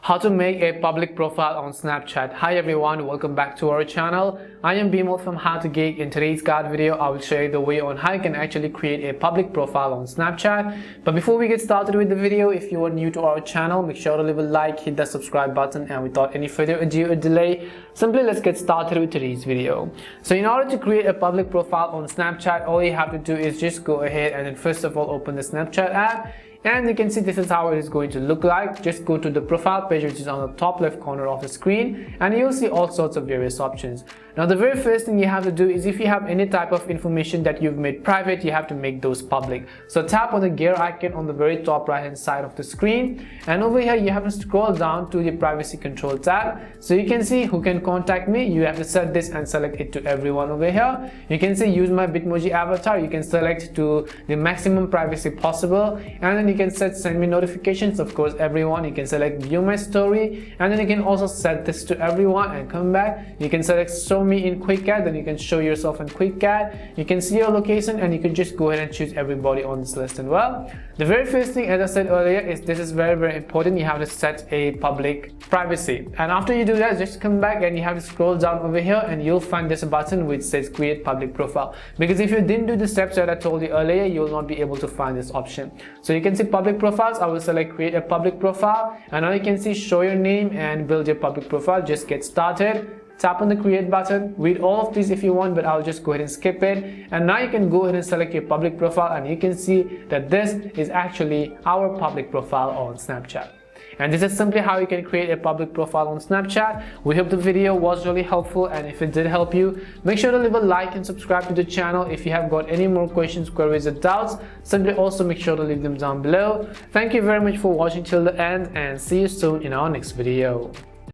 How to make a public profile on Snapchat. Hi everyone, welcome back to our channel. I am Bitmoji from How to Geek. In today's guide video, I will show you the way on how you can actually create a public profile on Snapchat. But before we get started with the video, if you are new to our channel, make sure to leave a like, hit the subscribe button, and without any further ado or delay, simply let's get started with today's video. So in order to create a public profile on Snapchat, all you have to do is just go ahead and then first of all open the Snapchat app. And you can see this is how it is going to look like. Just go to the profile page, which is on the top left corner of the screen, and you'll see all sorts of various options. Now the very first thing you have to do is, if you have any type of information that you've made private, you have to make those public. So tap on the gear icon on the very top right hand side of the screen, and over here you have to scroll down to the privacy control tab. So you can see who can contact me. You have to set this and select it to everyone over here. You can see use my Bitmoji avatar. You can select to the maximum privacy possible, and then you can set send me notifications, of course everyone. You can select view my story, and then you can also set this to everyone and come back. You can select show me in quick add, then you can show yourself in quick add. You can see your location, and you can just go ahead and choose everybody on this list as well. The very first thing, as I said earlier, is this is very important. You have to set a public privacy, and after you do that, just come back and you have to scroll down over here, and you'll find this button which says create public profile, because if you didn't do the steps that I told you earlier, you will not be able to find this option. So you can see public profiles. I will select create a public profile, and now you can see show your name and build your public profile. Just get started. Tap on the create button, read all of these if you want, but I'll just go ahead and skip it. And now you can go ahead and select your public profile, and you can see that this is actually our public profile on Snapchat. And this is simply how you can create a public profile on Snapchat. We hope the video was really helpful, and if it did help you, make sure to leave a like and subscribe to the channel. If you have got any more questions, queries or doubts, simply also make sure to leave them down below. Thank you very much for watching till the end, and see you soon in our next video.